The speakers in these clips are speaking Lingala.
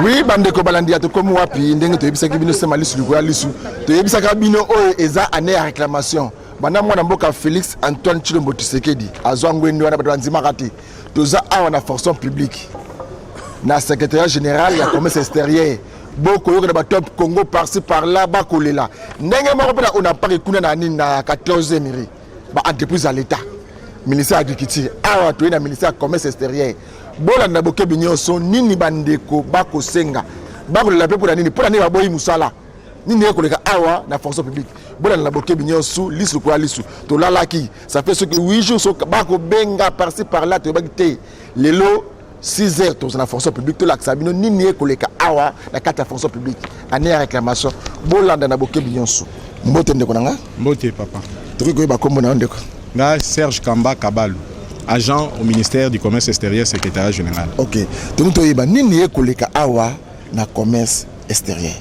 Oui, bande ko balandi to comme wapi ndenge to yebisa kibino sema lisu likoya lisu. To yebisa kabino oyo eza année à réclamation. Bana mwana mboka Félix Antoine Tshilombo Tshisekedi azwangwe ndi wana bato nzima kati. Toza awa na fonction publique. Na secrétaire général ya commerce extérieur. Boko yoka na top Congo par-ci par-là bakolela. Ndenge moko pena on a pas kuna na nini na 14e mairie. Ba entreprise à l'état. Ministère agriculture awa to na ministère commerce extérieur. Bola na boke binyoso nini bandeko bako senga bako la pe pour nini ba boyi musala nini ekoleka awa na fonction publique bola na boke binyoso lisu kwa lisu to lalaki ça fait ce que 8 jours so bako benga par-ci par-là to bakite lelo 6 heures to na fonction publique to laksabino nini ekoleka awa na kata ya fonction publique année à réclamation bola na boke binyoso mbote ndeko nanga mbote papa to ko ba kombo na ndeko nga Serge Kamba Kabalu, agent au ministère du commerce extérieur, secrétaire général. Ok. Donc, nini ekoleka awa na commerce extérieur.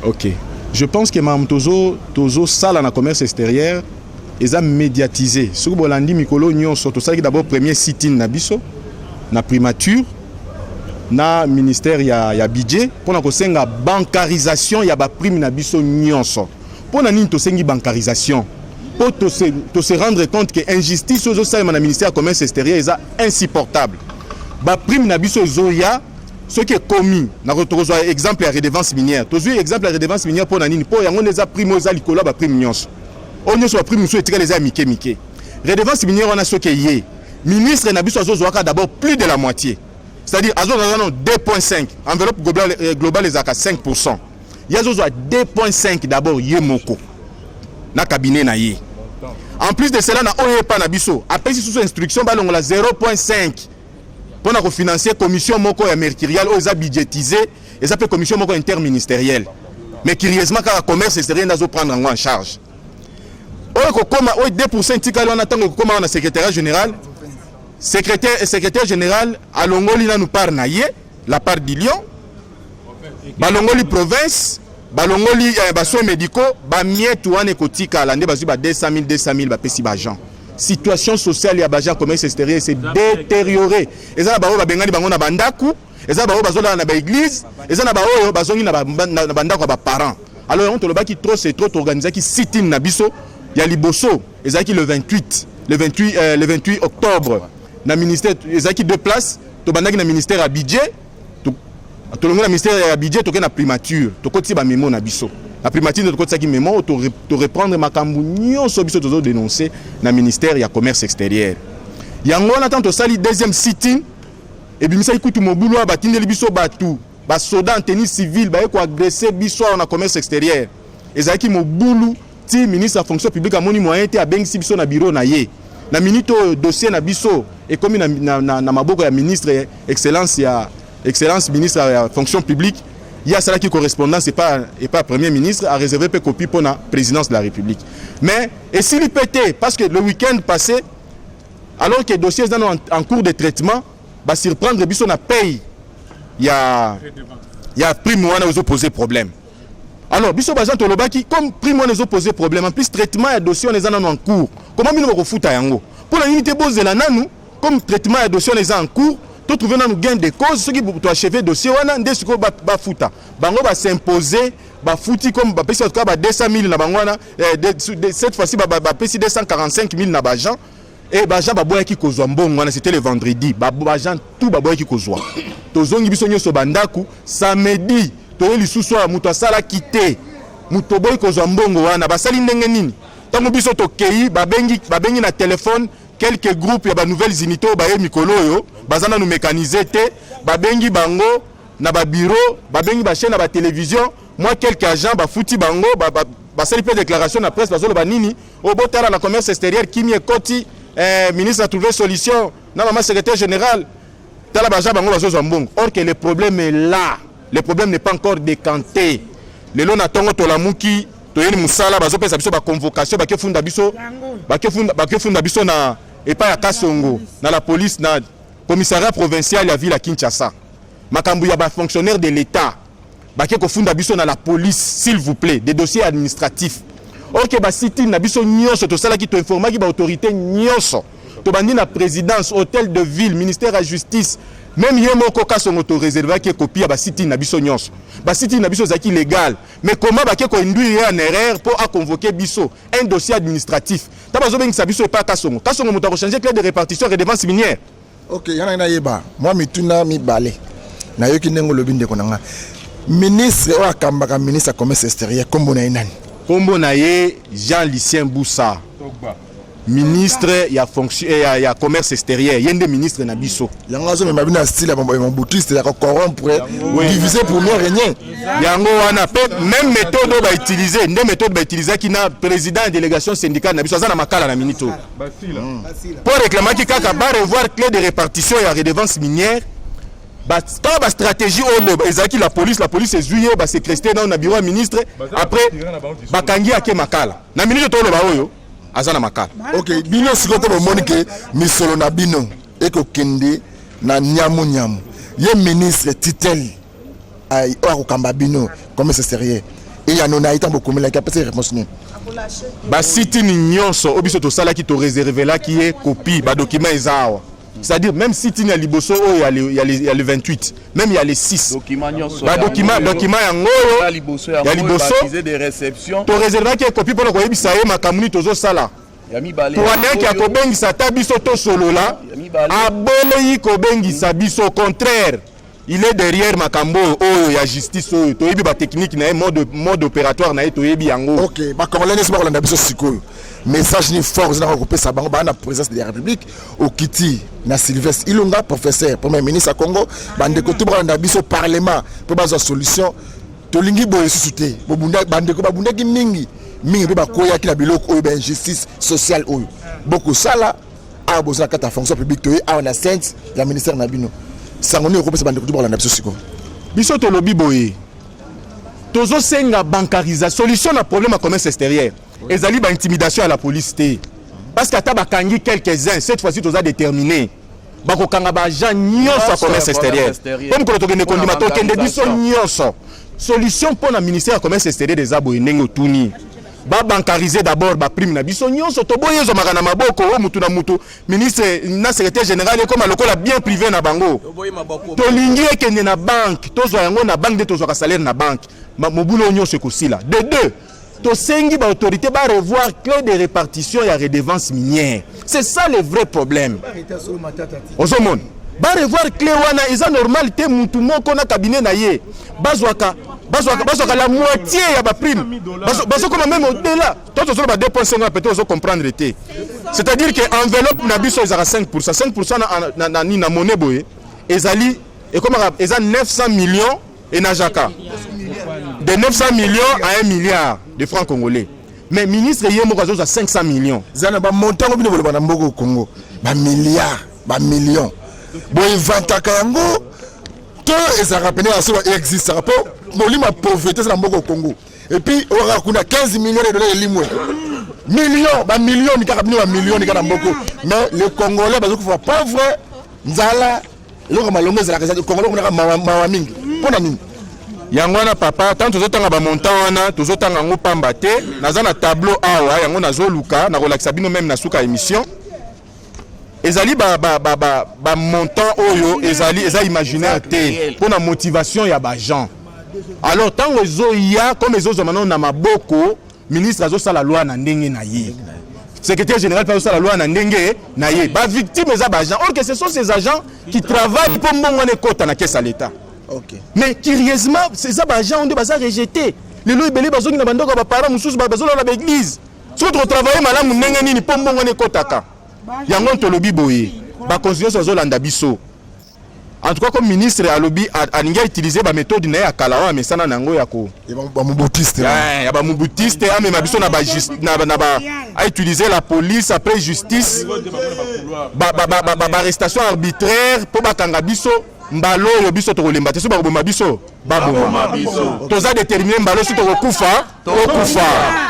Ok. Je pense que Mme Tozo sala na commerce extérieur est médiatisé. Ce que bolandi mikolo nyon soto ça d'abord premier sit-in na biso na primature na ministère ya budget pour na ko senga bancarisation ya ba prime na biso nyonso. Pour na nini to sengi bancarisation. Pour te se rendre compte que l'injustice au sein du ministère du commerce extérieur est insupportable. La prime nabiso zoya, ce qui est commis, na retrouve exemple la redevance minière. Tu as exemple la redevance minière pour nani pour yango les prime aux alcool ba prime nyonso. On y soit prime so etika les mike. Redevance minière on a ce qui est ministre nabiso zozoaka d'abord plus de la moitié. C'est-à-dire azo 2.5, enveloppe globale les aka 5%. Yazo 2.5 d'abord yemoko. Na cabinet na ye. En plus de cela, na OEPA na biso, après sous instruction balongo la 0.5 pour na refinancer commission moko ya mercurial aux budgétisé et ça fait commission moko interministérielle. Mais curieusement quand le commerce extérieur n'a pas prendre en charge. Oyo koma 2% tikalo na tango koma na secrétaire général. Secrétaire général alongoli na nous par na ye, la part du Lyon. Balongoli province balongoli baso médicaux ba mietu wane kotika la nde bazu ba 200 000 ba pesi ba gens situation sociale ya baja commerce extérieur c'est détérioré eza ba o ba bengani bango na bandaku eza ba o bazola na ba église eza na ba o bazongi na bandaku ba parents alors on to lobaki trop c'est trop organisé qui sit-in na biso ya liboso eza ki le 28 octobre na ministère eza ki deux places to bandaki na ministère à budget. Tout le monde a ministère à budget, tu as une primature, tu as une mémo na biso. La primature, tu as une mémo, tu reprendre ma cambouignon sur biso, tu dénoncer na ministère ya commerce extérieur. Yango on attend to sali deuxième sitting et puis ça écoute mon boulot ba tindeli biso batu, ba soda en tenue civile, ba ko agresser biso na commerce extérieur. Ezaki mo boulot ti ministre de la fonction publique a moni moyen te a bengisi biso na bureau na ye. Na minute dossier na biso et comme na maboko ya ministre Excellence ministre de la fonction publique, il y a cela qui correspondance et pas premier ministre à réserver peu copie pour la présidence de la République. Mais et s'il y pétait, parce que le week-end passé, alors que les dossiers sont en cours de traitement, bah surprendre biso na paye, il y a prime moana aux opposés problème. Alors biso bazan tolobaki comme prime moana aux opposés problème, en plus traitement et dossiers on les en cours. Comment bino ko futa yango? Pour la unité bose de la nanu, comme traitement et dossiers on les en cours. Tout trouver dans gain de cause ceux qui doivent achever dossier wana nde siko ba futa bango ba s'imposer ba futi comme ba pesi en tout cas ba 200 000 na bango wana cette fois-ci ba pesi 245 000 na ba gens et ba gens ba boya ki kozwa mbongo wana c'était le vendredi ba gens tout ba boya ki kozwa tozongi biso nyoso bandaku samedi to lisusu ya muto asala kité muto boy kozwa mbongo wana basali ndenge nini tango biso to kei ba bengi na téléphone quelques groupes ya ba nouvelles unités ba ye mikolo yo bazana nous mécaniser te ba bengi bango na ba bureau ba bengi ba chaîne na ba télévision moi quelques agents ba futi bango ba sali pe déclaration na presse bazolo ba nini au botara na commerce extérieur kimi ekoti ministre a trouvé solution na maman secrétaire général tala ba bango bazozo mbongo or que le problème est là le problème n'est pas encore décanté le lo na tongo to la muki to yeni musala bazo pesa biso ba convocation ba ke funda biso na et pas à Kasongo, dans la police, dans le commissariat provincial de la ville à Kinshasa. Makambu ya ba fonctionnaire de l'État. Ba ke ko funda biso dans la police, s'il vous plaît, des dossiers administratifs. Ok, ba siti na biso nyonso to sala ki to informa ki ba autorité nyonso. tobandi na présidence, hôtel de ville, ministère de la justice. Même hier moko kasongo to réservé qui copie à site na biso nyonso. Ba site na biso zaki légal. Mais comment ba ko induire en erreur pour à convoquer biso un dossier administratif. Ta bazo bengi sa biso pas kasongo. Kasongo moto ko changer clé de répartition redevance minière. OK, yana na yeba. Moi mituna mi balé. Na yoki nengo lobinde konanga. Ministre o akambaka ministre commerce extérieur kombo na inani. Kombo na ye Jean-Lucien Boussa. Ministre ya fonction ya commerce extérieur, yende ministre na biso. Yango zo me mabina style ya mon boutiste ya corrompre, diviser pour mieux régner. Yango wana même méthode ba utiliser, ndé méthode ba utiliser qui na président de délégation syndicale na biso za na makala na minito. Pour réclamer ki kaka ba revoir clé de répartition ya redevance minière. Ba stratégie ezaki la police est juillet ba séquestré dans bureau ministre après ba kangi ake makala. Na minito to lo ba oyo. Azana makala. OK, bino sikoto bo monike misolo na bino eko kende na nyamu. Ye ministre titel ay o kamba bino comme c'est sérieux. Et ya nona ita bokomela ki apesa réponse ni. Ba site ni nyonso obiso to sala ki to réservé là qui est copie ba document ezawa. C'est-à-dire même si il y a liboso il y a le 28, même il y a les 6 document document yango ya liboso des réceptions to réserver qui copie pour ko yebisa ye makamuni tozo sala ya mibale pour ane ki akobengisa ta biso to solo là aboyi ko bengisa biso au contraire il est derrière makambo oyo ya justice oyo to yebi ba technique na mode opératoire na to yebi yango. OK, ba congolais se ba kolanda biso sikoyo message ni force na ko pesa bango ba na présidence de la République au Kiti na Sylvestre Ilunga professeur premier ministre à Congo bande ko tubra na biso parlement pour bazo solution to lingi boye susute bobunda bande ko babunda ki mingi pe ba koya ki na biloko oyo ben justice sociale oyo beaucoup sala a besoin kata fonction publique to a na sainte la ministère na bino sangoni ko pesa bande ko tubra na biso siko biso to lobi boye tozo senga bancarisation solution na problème à commerce extérieur. Ezali ba intimidation à la police parce que taba kangi quelques-uns cette fois-ci toza déterminé bako kanga ba agent nyonso à commerce extérieur comme ko to kende kondima to kende biso nyonso solution pour la ministère à commerce extérieur des abo nengo tuni ba bancariser d'abord ba prime na biso nyonso to boyezo makana maboko o mutu na mutu ministre na secrétaire général comme lokola bien privé na bango to lingi ekende na banque tozo yango na banque de tozo ka salaire na banque mobulo nyonso ekosila de deux to sengi ba autorité ba revoir clé de répartition ya redevance minière. C'est ça le vrai problème. Ozomon ba revoir clé wana eza normal te mutu moko na cabinet na ye bazwaka la moitié ya ba prime bazo comme même au-delà toto zo ba 2.5 peut-être ozo comprendre te. C'est-à-dire que enveloppe na biso ezaka 5% na monnaie boye ezali et comme eza 900 millions et na jaka de 900 millions à 1 milliard de francs congolais. Mais ministre Yemo Kazoza 500 millions. Zana ba montant ko bino na mboko Congo. Ba milliards, ba millions. Bo inventaka yango to ezaka pene aso existe rapport molima pauvreté na mboko Congo. Et puis on a 15 millions de dollars limwe. Millions, ba millions ni kaka bino ba millions ni kaka mboko. Mais les Congolais bazo ko pauvre nzala eloko malongo ezala ka Congolais ko na mawa mingi. Pona nini? Yango na papa tant tozotanga ba montant wana tozotanga ngo pamba te naza na tableau awa yango nazoluka na kolakisa bino même na suka émission ezali ba montant oyo eza imaginaire te pour na motivation ya ba gens. Alors tant ezo ya comme ezo zomano na maboko ministre azo sala loi na ndenge na ye secrétaire général pa sala loi na ndenge na ye ba victime eza ba agents or que ce sont ces agents qui travaillent pour mbongo ne kota na caisse à l'état. OK. Mais curieusement, ces agents ont rejeté. Les lois belé bazongi na bandoko ba parents mususu ba bazola na église. Soit to travailler malamu ndenge nini po mbongo ne kotaka. Yango to lobi boye. Ba constitution zolanda biso. En tout cas comme ministre alobi aninga utiliser ba méthode na ya kalawa mesana nango ya ko. Ba mubutiste. Ya ba mubutiste a même biso na ba a utiliser la police après justice. Ba arrestation arbitraire po ba kanga biso. Mbalo yo biso to kolemba te so ba bomba biso baboma biso toza déterminer mbalo si to kokufa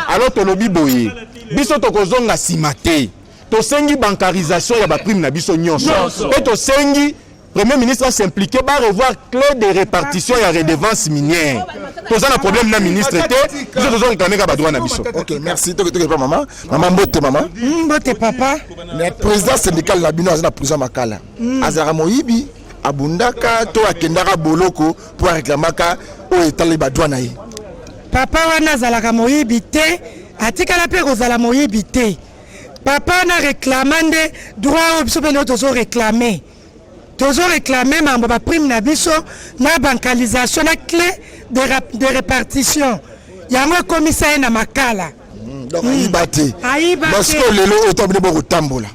alors to lobi boye biso to kozonga simate to sengi bancarisation ya ba prime na biso nyonso et to sengi Premier ministre s'impliquer pour revoir clé de répartition et redevance minière. Tout ça, le problème de ministre était, nous avons réclamé à Badouana Bisso. Ok, merci. Maman. Maman Mbote, maman. Mbote, papa. Mais président syndical la bino azana président Makala. Azara Moyibi, Abundaka, to Akendara Boloko pour réclamaka au état Badouana. Papa wana zalaka Moyibi te, atika la pe kozala Moyibi te. Papa na réclamande droit au biso pe tozo réclamer. Tozo réclamer mambo ba prime na biso na bancalisation na clé de répartition. Yango commissaire na Makala. Donc aïbate. Parce que lelo autant bino boko tambola.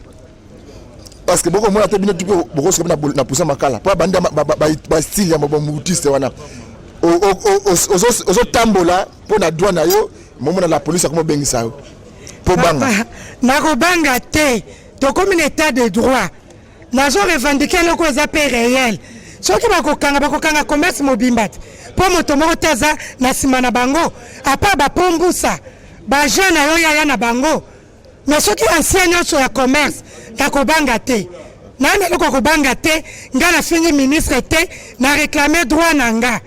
Parce que beaucoup moi te bino tuko boko se na poussa Makala. Pas banda ba style ya mabo mutiste wana. Ozo tambola pour na douane na yo, momo na la police comme bengisa yo. Pour banga. Na ko banga te. To comme un état de droit. Nazo revendiquer le cause réel. Ce qui va kokanga commerce mobimbat. Pour moto moko taza na sima na bango. Apa ba pombusa. Ba jeune na yo ya na bango. Mais ce qui enseigne sur la commerce, na ko banga te. Nana loko ko banga te, nga na fini ministre te, na réclamer droit nanga.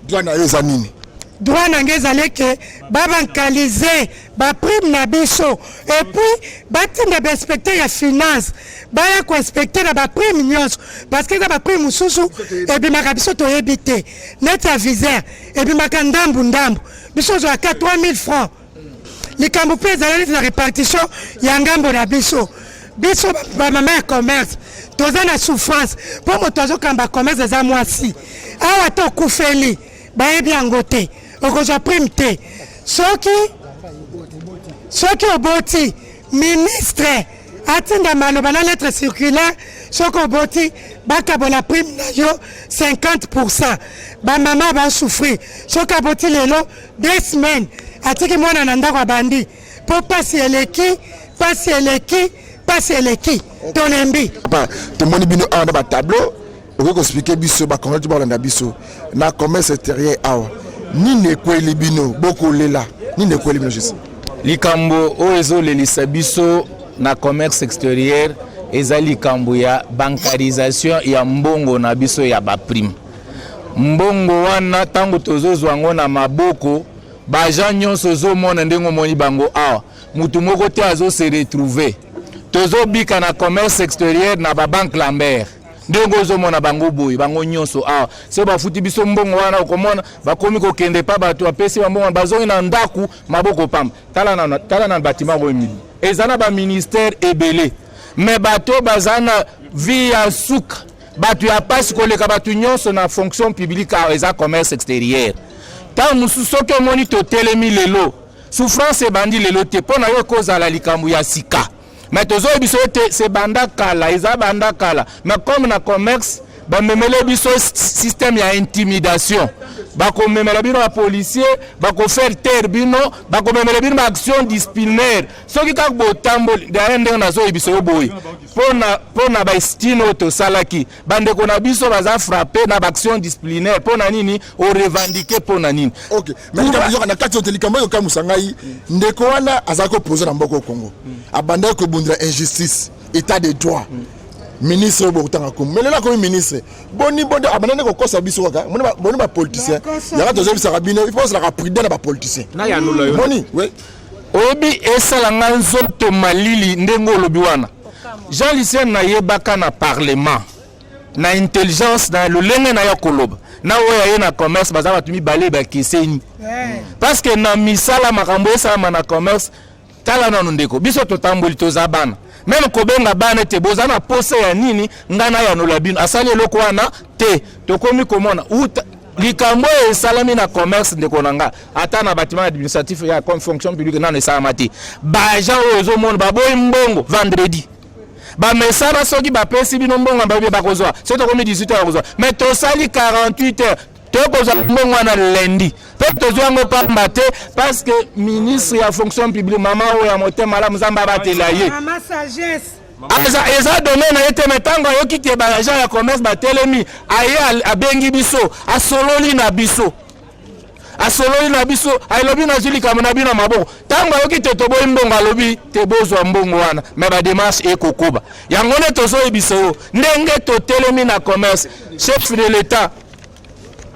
Droit na yo zanini. Droit nanga ezale ke ba bankaliser ba prime na biso et puis batinda ba inspecteur ya finance ba ya ko inspecter na ba prime nyonso parce que ba prime mususu et bi makabiso to yebite net aviser et bi makandambu ndambu biso zo 3000 francs likambo pe ezala na répartition ya ngambo na biso biso ba mama ya commerce toza na souffrance pour moto azokamba commerce eza mwasi awa to kufeli ba yebi yango te okozwa prime te soki oboti ministre atinda maloba na lettre circulaire soki oboti bakabola prime na yo 50%. Ba mama ba souffrir soki aboti lelo 2 semaines atiki mwana na ndako abandi po pasi eleki tolembi papa tomoni bino awa na ba tableau oko expliquer biso ba congolais ba landa biso na commerce extérieur awa ni nekweli bino boko lela ni nekweli bino juste likambo o ezolelisa biso na commerce extérieur eza likambo ya bancarisation ya mbongo na biso ya ba prime mbongo wana tango tozozwa ngo na maboko baja nyonso zomona ndengo moni bango awa mutu moko te azo se retrouver tozobika na commerce extérieur na ba banque Lambert ndenge ozomona bango boye bango nyonso awa so bafuti biso mbongo wana okomona bakomi kokende pa bato apesi bambongo bazongi na ndaku maboko pamba tala na batima ngo emili ezana ba ministère ebele mais bato bazana via suka bato ya pasi koleka bato nyonso na fonction publique awa eza commerce extérieur ta mususu soki omoni totelemi lelo souffrance ebandi lelo te mpo na yo ekozala likambo ya sika. Mais tozo biso c'est banda kala, eza banda kala. Mais comme na commerce, ba memele biso système ya intimidation. Ba ko memela bino ba policier, ba ko faire taire bino, ba ko memela bino action disciplinaire. Soki ka botambo da ndenge na zo biso boy. Pona ba estino to salaki. Bande ko na biso baza frapper na action disciplinaire. Pona nini o revendiquer pona nini. OK. Mais na kati otelikambo yo kamusangai ndeko wana azako poser na mboko Congo. Abanda ko bundira injustice, état de droit. Ministre bokutanga ko melela ko ministre boni abanane ko kosa biso kaka boni ba politicien ya to zebisa kabino il faut la prudent na ba politicien na ya nulo yo boni oui obi esala nganzo to malili ndengo lobi wana Jean Lucien na yebaka na parlement na intelligence na lolenge na ya koloba na oya ye na commerce baza batumi bale ba kiseni parce que na misala makambo esala na commerce tala na ndeko biso to tamboli to zabana même kobenga bana te bozana pose ya nini ngana ya nolabino asali eloko wana te tokomi komona uta likambo esalami na commerce ndeko nanga ata na bâtiment administratif ya comme fonction publique na esalama te baja ozo mona baboyi mbongo vendredi ba mesana soki ba pesi bino mbongo ba bakozwa c'est tokomi 18 heures bakozwa mais to sali 48 heures tokozwa mbongo na lundi pe tozwango pamba te parce que ministre ya fonction publique mama oya motema la muzamba batela ye mama sagesse eza domaine na yete metango yoki ke ba agent ya commerce batelemi aye abengi biso asololi na biso asololi na biso alobi na zili kama na bino maboko tanga yoki te toboyi mbongo alobi te bozwa mbongo wana mais ba démarche ekokoba yango ne tozoyebisa yo ndenge totelemi na commerce chef de l'état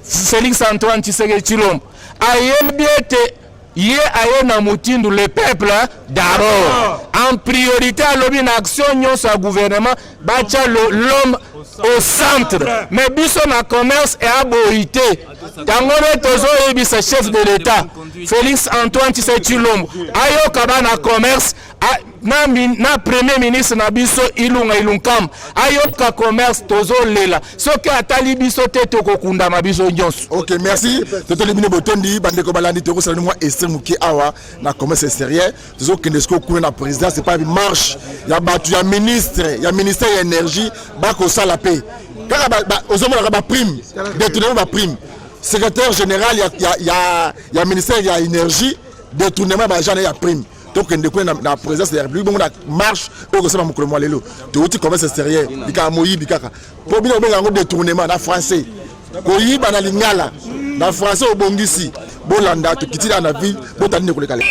Félix Antoine Tshisekedi Tshilombo ayebi ete ye aye na mutindu le peuple d'abord en priorité alobi na action nyonso ya gouvernement batia l'homme au centre mais biso na commerce et aboyité tango ne tozoyebisa chef de l'état Félix Antoine Tshisekedi Tshilombo ayoka bana commerce na premier ministre na biso Ilunga Ilunkam ayoka commerce tozolela soki atali biso te tokokundama biso nyonso. Ok, merci. Totolimine botondi bandeko balandi toko sala moi Esther Muki awa na commerce extérieur tozo kendesko kuna na président c'est pas une marche ya batu ya ministre ya ministère ya énergie bako sala pe kaka ba ozomona ba prime détournement ba prime secrétaire général ya ministère ya énergie détournement ba genre ya prime donc na présidence de la République bon na marche au conseil mokolo mo lelo to uti commerce extérieur bika moyibi kaka po bino benga ngo détournement na français koyiba na lingala na français obongisi bolanda to kitila na ville botandi ko lekale.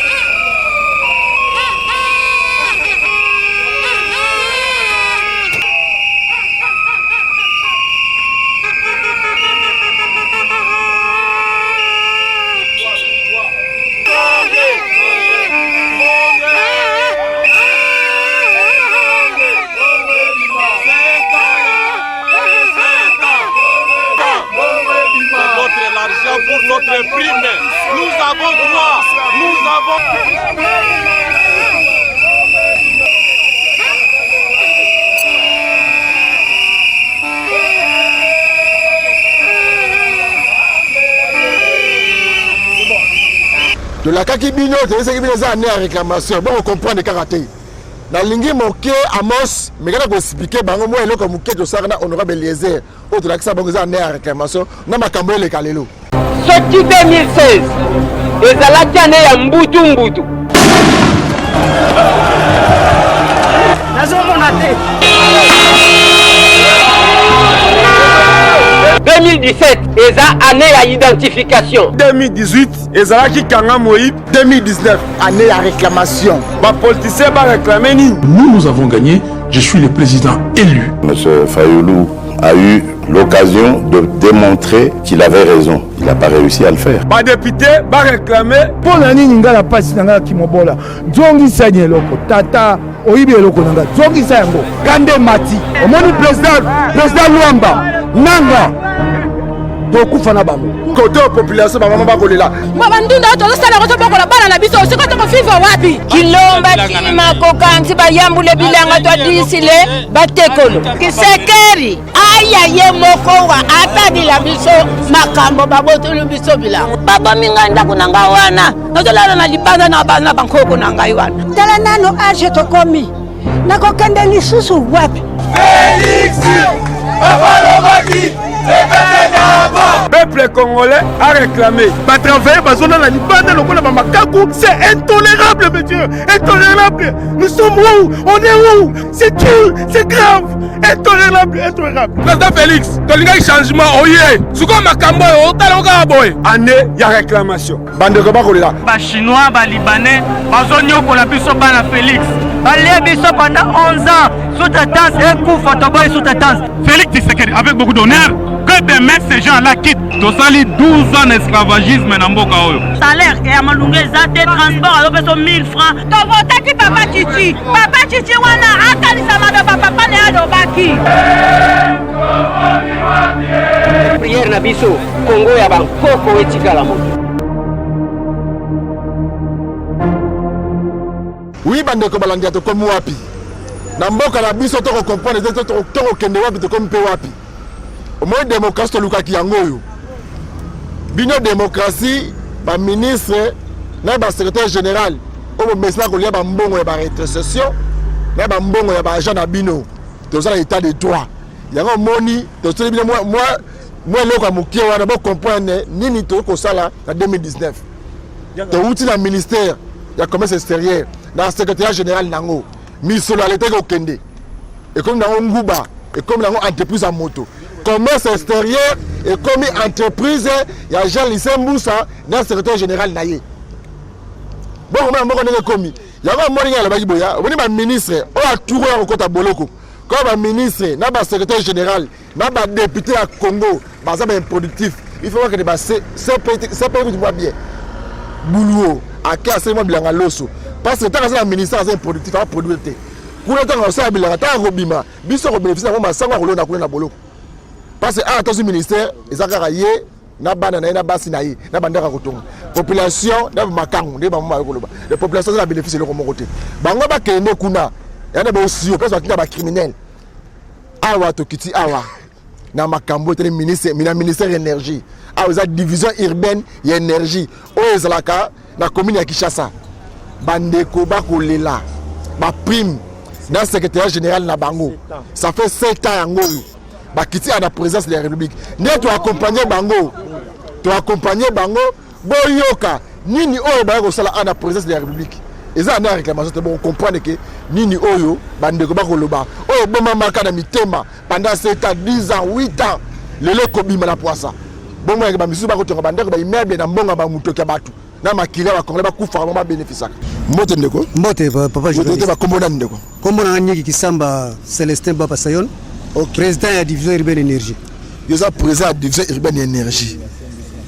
Pour notre prime, nous avons droit, nous avons... De la kakibino, c'est ce qui vient à réclamation. Bon, on comprend les karatés. Dans l'ingi moké Amos, mais quand on explique, bango moi eloko moké to sarna honorable Eliezer, autre là que ça bango za né à réclamation, na makambo le kalelo. Sorti 2016, ezalaki ane ya mbutu mbutu. Nazomona te. 2017, eza année à identification. 2018, ezalaki kanga moïb. 2019, année à réclamation. Ba politicien ba réclamer ni. Nous avons gagné, je suis le président élu. Monsieur Fayoulou a eu l'occasion de démontrer qu'il avait raison. Il n'a pas réussi à le faire. Ba député ba réclamer. Pour l'année n'ingala pas si n'ingala kimobola. Zongi sanye loko tata oyibi loko nanga. Zongi sango. Kande mati. Omoni président Luamba. Nanga. Beaucoup fana bango. Côté population maman ba kolela. Mama ndunda to sala ko bokola bana na biso siko to fifa wapi. Kilomba tima ko kanti ba yambule bilanga to disile batekolo. Kisekeri aya ye moko wa atadi la biso makambo baboto lu biso bila. Baba minganda kunanga wana. Nozolala na libanda na bana bankoko nanga iwana. Tala nano age to komi. Nako kende lisusu wapi. Félix Abalobaki. Peuple congolais a réclamé. Pas travailler, pas zone la libanda, le kola makaku, c'est intolérable, monsieur. Intolérable. Nous sommes où? On est où? C'est dur, c'est grave. Intolérable, intolérable. Président Félix, tolinga changement oye. Suko makambo o talonga boy. Année ya réclamation. Bande ko ba kolela. Ba chinois, ba libanais, ba zonyo ko la biso bana Félix. Ba le biso pendant 11 ans. Sous-traitance et coup photoboy sous-traitance. Félix Tshisekedi, avec beaucoup d'honneur, que demain ces gens-là quittent. Tosali 12 ans d'esclavagisme dans Mboka Oyo. Salaire et à Malungé, Zate, transport, à l'opération 1000 francs. Tobota ki papa chichi. Papa chichi wana akali samada papa ne adobaki. Prière na biso, Congo ya bankoko etikala moto. Oui, bande ko balandia to comme wapi. Na mboka na biso to comprendre to kende wapi to comme pe wapi. Au moins démocratie to lukaki yango yo. Bino démocratie ba ministre na ba secrétaire général o mesna ko lia ba mbongo ya ba rétrocession na ba mbongo ya ba agent na bino to ça l'état de droit. Yango moni to so bino moi loko amukie wana ba comprendre nini to ko sala na 2019. To outil na ministère ya commerce extérieur na secrétaire général nango misolo l'état ko kende et comme nango nguba et comme nango entreprise à moto commerce extérieur et comme entreprise il y a Jean Lycée Moussa dans secrétaire général naïe bon on a commis il y a un morning à la bagiboya on est ministre on a tout au côté boloko comme ministre na ba secrétaire général na ba député à Congo ba ça ben productif il faut que les c'est pas bien boulot à cas c'est moi bilanga loso parce que tant que ça ministère c'est productif à produire pour le temps ça bilanga ta robima biso ko bénéficier moi ça ko na ko na boloko parce que à ton ministère ils akaraye na bana na basi na yi na bandaka kotonga population na makangu de ba mama koloba les populations la bénéficier le ko côté bango ba kende kuna yana ba aussi parce que ba criminel awa to kiti awa na makambo tele ministère énergie awa za division urbaine et énergie o ezalaka na commune ya Kinshasa bandeko ba kolela ba prime dans secrétaire général na bango ça fait 7 ans yango ba kiti à la présence de la République ne to accompagner bango boyoka nini oyo ba ko sala à la présence de la République et ça na réclamation te bon comprendre que nini oyo bandeko ba koloba oyo boma maka na mitema pendant 7 ans 10 ans 8 ans lelo ko bima la poisa bomo ya ba misu ba ko tonga bandeko ba immeuble na mbonga ba mutoka batu na makila ba kongela ba kufa ba bénéficiaire mbote ndeko mbote papa je te ba komona ndeko komona nyiki kisamba Célestin Baba Sayon président de la division urbaine énergie. Il y a président de la division urbaine énergie.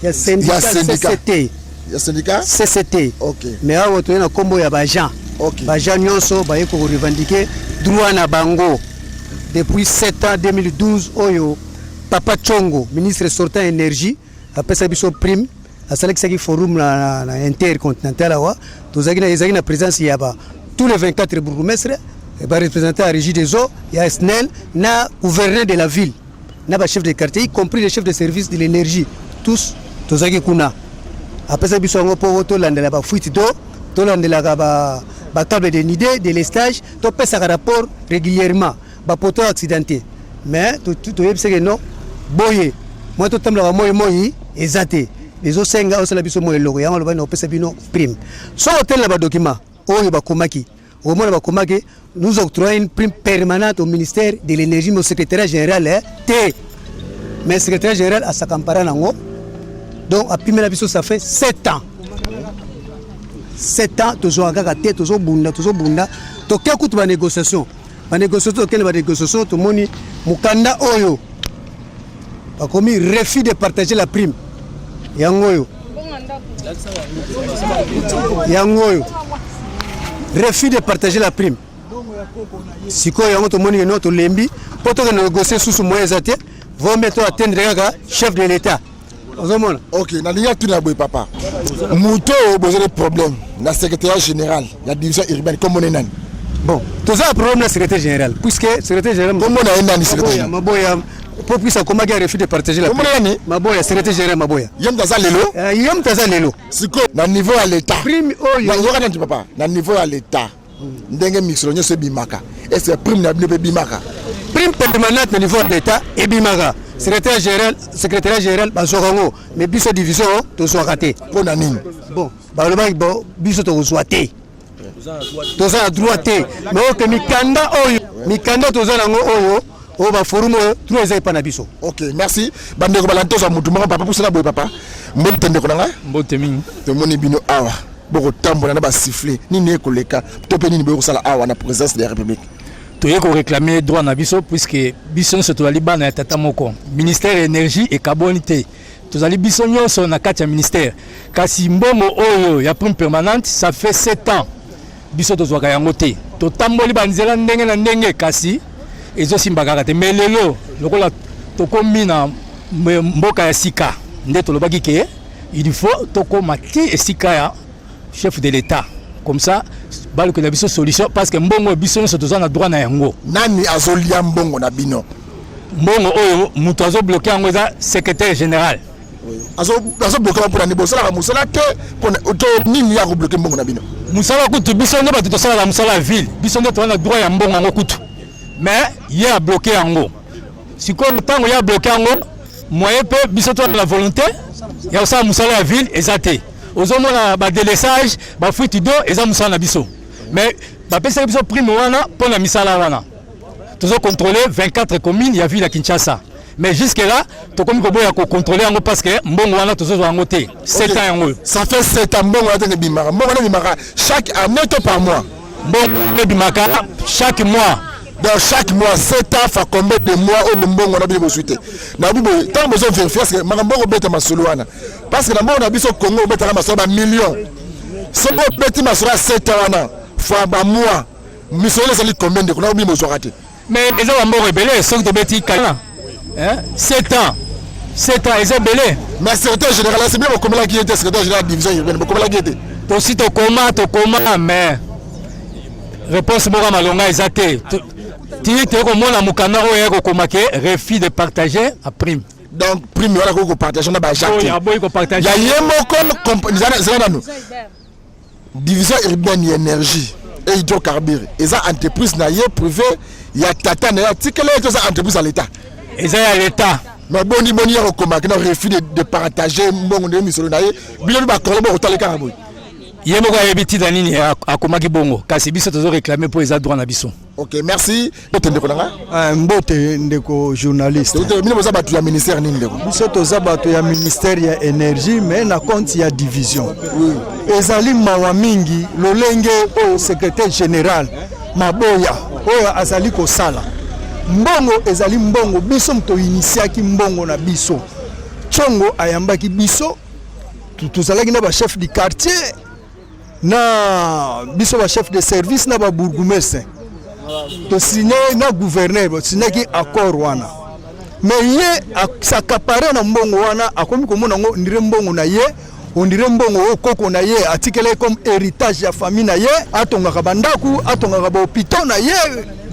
Il y a syndicat. Il y a syndicat. CCT. Ok. Mais à votre niveau, combo il y a Bajan. Ok. Bajan nyonso ba yeko revendiquer droit na bango. Depuis 7 ans 2012 oyo Papa Chongo, ministre sortant énergie, après ça biso prime, à Salexaki forum na intercontinental wa, tozaki na présence il y a tous les 24 bourgmestres. Il va représenter la régie des eaux, il y a SNEL, na gouverneur de la ville, na chef de quartier, y compris les chefs de service de l'énergie, tous, tozaki kuna. Après ça, ils sont pour la fuite d'eau, la table de nidé, de l'estage, tout peut ça rapport régulièrement, ba poto accidenté. Mais tout c'est que non, boye, moi tout le temps moi exacté. Les autres senga, on la biso moi logo, on va no pesa bino prime. So hôtel là document, oh ba komaki. Au moins, nous octroyons une prime permanente au ministère de l'énergie, mais au secrétaire général, mais le secrétaire général a sa campagne. Donc, à Pimela Bisso, ça fait 7 ans. 7 ans, toujours en gagate, toujours bunda. Donc, quel coup de négociation? La négociation, tout le monde, Mukanda Oyo, a commis refus de partager la prime. Yangoyo. Refus de partager la prime. Si quoi yango to moni no to lembi, poto que négocier sous ce moyen zaté, vont mettre atteindre chef de l'État. Ok, na liya tu na boy papa. Muto besoin de problème. Na secrétaire général, la division urbaine comme on est nan. Bon, tout ça problème na secrétaire général, puisque secrétaire général comme on a un secrétaire. Maboya, pour puisse comment il refus de partager la prime. Comment Maboya, secrétaire général Maboya. Yam taza lelo. Siko na niveau à l'état. Prime oyo. Na tu papa, na niveau à l'état. Ndenge mixlo nyo se bimaka. Et c'est prime na bimaka. Prime permanente au niveau de l'état et bimaka. Secrétaire général bazorango mais biso division to so raté. Pour na nini? Bon, baloba biso to so raté. Toza droité. Mais o que mikanda toza nango oyo. Oh ba forum tout les pas na biso. OK, merci. Bande ko balanto za mutu moko papa pour cela boy papa. Mbotende ko nanga? Mbotemi. To moni bino awa. Boko tambola na ba siffler. Nini ekoleka. To pe nini boyo sala awa na présidence de la République. Toye ko réclamer droit na biso puisque biso se to liba na tata moko. Ministère énergie et carbonité. Tozali biso nyonso na kati ya ministère. Kasi mbongo oyo ya prime permanente ça fait 7 ans. Biso to zwaka yango te. To tamboli banzela ndenge na ndenge kasi ezo simbaka te mais lelo lokola tokomi na mboka ya sika nde tolobaki ke il faut tokoma ti esika ya chef de l'État comme ça baluko na biso solution parce que mbongo biso nyonso toza na droit na yango. Nani azolia mbongo na bino? Mbongo oyo mutu azo bloqué yango eza secrétaire général. Azo bloqué pour la négociation la musala te pour nini ya bloqué mbongo na bino? Musala kutu biso nde bato tosala la musala ville biso nde toza na droit ya mbongo yango kutu. Mais il y a bloqué en haut. Si comme le temps il y a bloqué en haut, moi je peux biso la volonté, il y a ça musala la ville exacté. Aux hommes on a délaissage, ba fuite d'eau et ça musala biso. Mais ba pesa biso prime wana pour la misala wana. Tous contrôler 24 communes, il y a ville à Kinshasa. mais jusque là tokomi koboya ko contrôler yango parce que mbongo wana tozozo yango te 7 ans yango ça fait 7 ans mbongo wana bimaka mbongo wana bimaka chaque année to par mois mbongo bimaka chaque mois. Dans chaque mois, 7 ans, fait combien de mois au Mbongo on a bien besoin. N'a pas tant besoin de vérifier parce que Mbongo bête ma soluana. Parce que Mbongo on a besoin au Congo bête ma soluana millions. Si on bête ma soluana 7 ans, fois par mois, mission les salit combien de on a bien besoin rater. Mais les gens Mbongo rebelle, ceux de bête Kala. Hein? 7 ans. 7 ans, ils ont belé. Mais secrétaire général, c'est bien comment la qui était secrétaire général de division urbaine, comment la qui était. Aussi to coma mais réponse Mbongo malonga exacté. Tu es comme Mukanda refus de partager à prime. Donc, prime, voilà qu'on partage, on a pas chaque. Il y a beaucoup de partage. Il y a division urbaine et énergie et hydrocarbures. Et ça, entreprise privée, il y a Tata, il y a Tikele, et tout ça, entreprise à l'État. Et ça, il y a l'État. Mais bon, il y a un refus de partager, bon, on est mis sur le naïe, il y a un colombo au Talekaraboui. Il y a un petit danini à Komaki Bongo, car c'est biso toujours réclamé pour les adroits Nabiso. Ok, merci. Mbote ndeko journaliste. Nous avons battu le ministère Nindeko. Nous avons battu le ministère de l'énergie, mais na compte il y a division. Ezali mawamingi, lolenge au secrétaire général, Maboya, oya azali ko sala. Mbongo ezali mbongo, biso mto initiaki mbongo na biso. Chongo ayambaki biso, tuzalaki na ba chef du quartier. Na biso ba chef de service na ba bourgmestre to signé na gouverneur to signé ki accord wana mais ye s'accaparer na mbongo wana akomi komona ngo ndire mbongo na ye ondire mbongo okoko na ye atikele comme héritage ya famille na ye atongaka bandaku atongaka ba hôpital na ye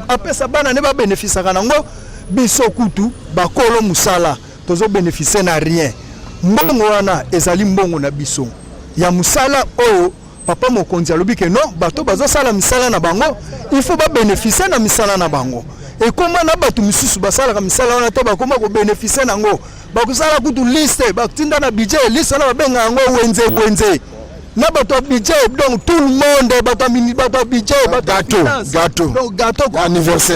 apesa bana ne ba bénéficier nango biso kutu bakolo musala tozo bénéficier na rien mbongo wana ezali mbongo na biso ya musala o papa mokonzi alobi ke non bato bazosala misala na bango il faut ba bénéficier na misala na bango et comment na bato misusu basala ka misala wana te bakoma ko bénéficier nango bakusala kutu liste batinda na budget liste na babenga ngo wenze na bato budget donc tout le monde bato mini bato budget gâteau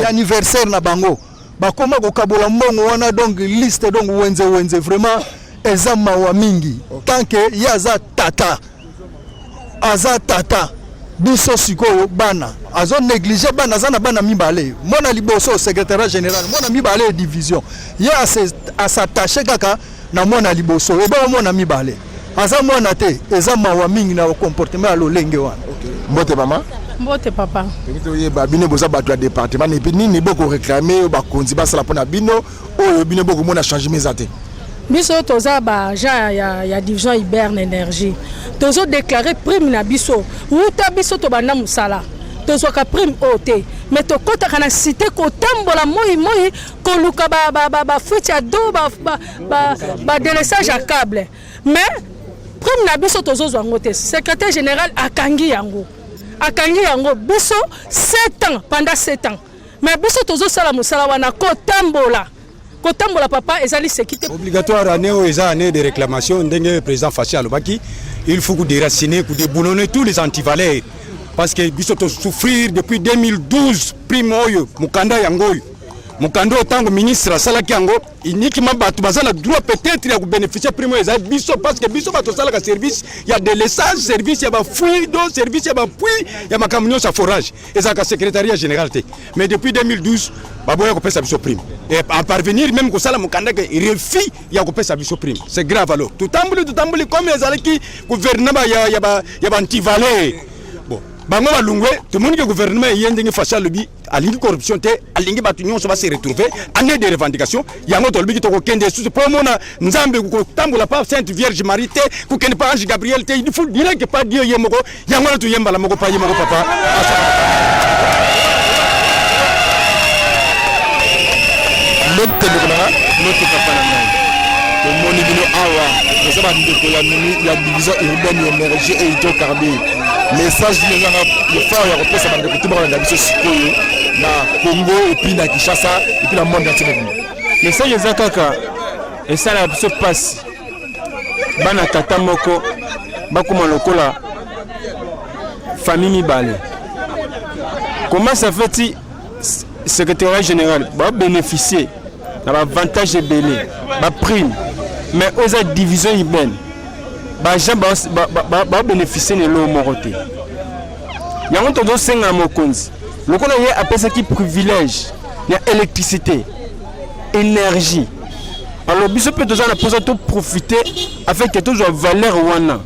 anniversaire na bango bakoma ko kabola mbongo wana donc liste donc wenze vraiment ezama wa mingi tant que yaza tata biso sikoyo bana azo négliger bana zana bana mibale mona liboso secrétaire général mona mibale division ya a s'attacher kaka na mona liboso e ba mona mibale aza mona te eza mawa mingi na comportement ya lolenge wana. Mbote mama mbote papa bino ba bino boza bato ya département et puis nini boko réclamer ba konzi ba sala pona bino oyo bino boko mona changer mezate biso toza ba agent ya division Iberne énergie tozo déclarer prime na biso uta biso to banda musala tozo ka prime ote mais to kota kana cité ko tambola moi ko luka ba futi do ba délaissage à câble mais prime na biso tozo zwango te secrétaire général akangi yango biso 7 ans pendant 7 ans mais biso tozo sala musala wana ko tambola papa ezali sécurité obligatoire année de réclamation ndenge président Fachi alobaki il faut que déraciner que déboulonner tous les antivaleurs parce que biso to souffrir depuis 2012 prime oyo mukanda yango mukando tango ministre salaki yango uniquement batu bazala droit peut-être ya bénéficier prime oyo biso parce que biso bato salaka service ya de l'essence service ya ba fouille do service ya ba puits ya makamnyo sa forage ezaka secrétariat général te mais depuis 2012 baboya ko pesa biso prime et à parvenir même ko sala mukanda ke refus ya ko pesa biso prime c'est grave alors tout tambuli comme ezalaki gouvernement ya ba antivaleur bon bango balungwe tout le monde que gouvernement yende ngi facial lobi alingi corruption te alingi batu nyonso ba se retrouver année de revendication yango to lobi to ko kende sous pour mona nzambe ko tambola pa Sainte Vierge Marie te ko kende pa Ange Gabriel te il faut dire que pas Dieu yemoko yango na to yembala moko pa yemoko papa notre papa le moni bino awa nous avons dit la division urbaine énergie et hydrocarbures message le phare ya repose à la kutuba na biso sikoyo na Congo et puis na Kinshasa et puis la monde entier message ezakaka esala biso passe bana tata moko bakoma lokola famille mibale comment ça fait secrétaire général va bénéficier na bavantage ebele baprime mais oza division urbaine baja babénéficie na eloko moko te yango tozosenga na mokonzi lokola ye apesaki privilège ya électricité énergie alors biso mpe toza na mposa toprofite afin ke tozwa valeur wana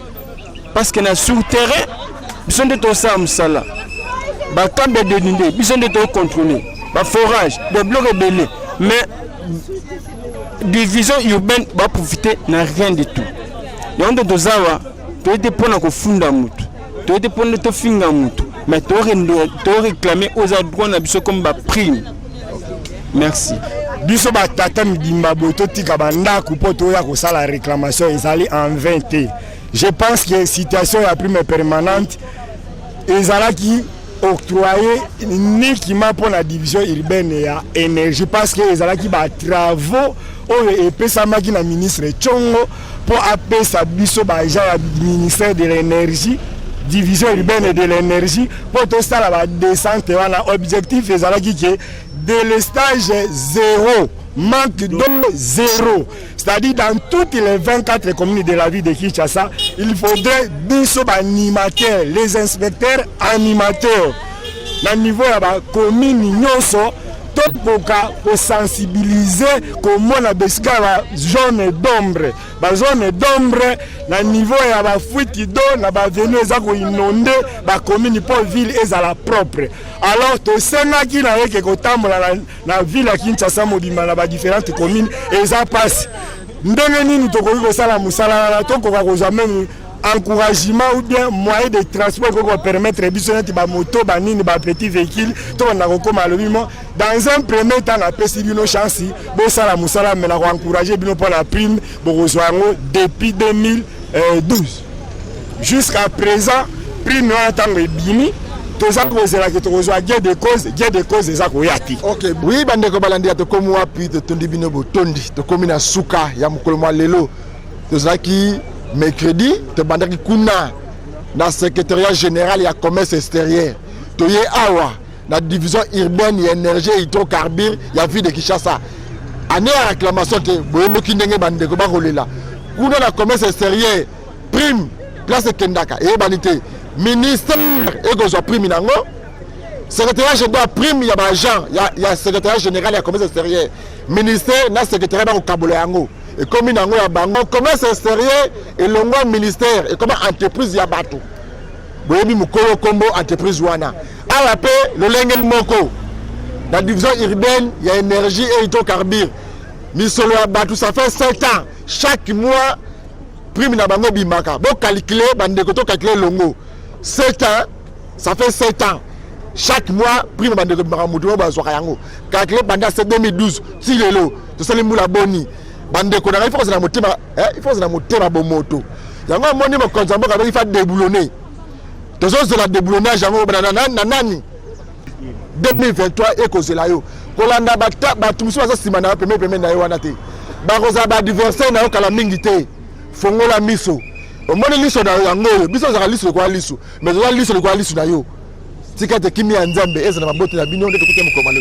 parce que na sur terrain biso nde tosala mosala bakambe edeni nde biso nde tocontrôle baforage bablok ebele mais division urbaine baprofite na rien du tout yango nde tozawa toyete mpona kofunda mutu toyete mpona tofinga mutu mais toréclame oza droit na biso comme baprime merci biso batata midimba boye totika bandako mpo toya kosala réclamation ezali en 20 te. Je pense que situation ya prime permanente ezalaki octroyé uniquement pour la division urbaine ya énergie parce que ezalaki ba travaux oyo epesamaki na ministre Tchongo pour apesa biso ba ja ya ministère de l'énergie division urbaine de l'énergie pour tout ça la descente wana objectif ezalaki que délestage zéro, manque d'eau zéro. C'est-à-dire dans toutes les 24 communes de la ville de Kinshasa, il faudrait des animateurs, les inspecteurs animateurs. Dans le niveau de la commune, pour sensibiliser comment on a besoin de zone d'ombre. La zone d'ombre, dans le niveau de la fuite d'eau, on a venu inonder la commune pour ville et à la propre. Alors, tout ça qui n'a que la ville de Kinshasa, dans différentes communes, et ça passe. Nous avons encouragement ou bien moyen de transport pour permettre à moto, petits véhicules, dans un premier temps, on a une chance de encourager pour la prime depuis 2012. Jusqu'à présent, prime bini. Ok, oui, bandeko balandi to komu wapi to tondi bino botondi to komi na suka ya mukolo mwa lelo to zaki mercredi to bandaki kuna na secrétariat général ya commerce extérieur to ye awa na division urbaine ya énergie et hydrocarbures ya ville de Kinshasa ane ya réclamation te boyemo kindenge bandeko bakolela kuna na commerce extérieur prime place kendaka e banité ministère et que prime nango secrétaire général prime ya ba agent ya secrétaire général ya commerce extérieur ministère na secrétaire ba ko kabola yango et comme nango ya bango commerce extérieur et longo ministère et comme entreprise ya bato boyebi mukolo kombo entreprise wana ala pe le lenge moko la division urbaine ya énergie et hydrocarbures misolo ya bato ça fait 7 ans chaque mois prime na bango bimaka bo calculer bandeko to calculer longo 7 ans, ça fait 7 ans. Chaque mois, prime de Baramoudou, Bazoyango. Calculé pendant 2012, si le lot, tout ça les moula boni. Bande qu'on arrive, il faut que la moto à bon moto. Il y a un moment où il faut déboulonner. Tout ça, c'est la déboulonnage, nanani. 2023, et cause la yo. Kolanda bata, tout ça, c'est ma premier na yoanate. Barosa badiversaire na yo kalamingite. Fongo la miso. Au moins liso na yango biso za liso kwa liso mais za liso kwa liso na yo tika te kimi ya nzambe eza na mabote na bino nde tukute mkomalo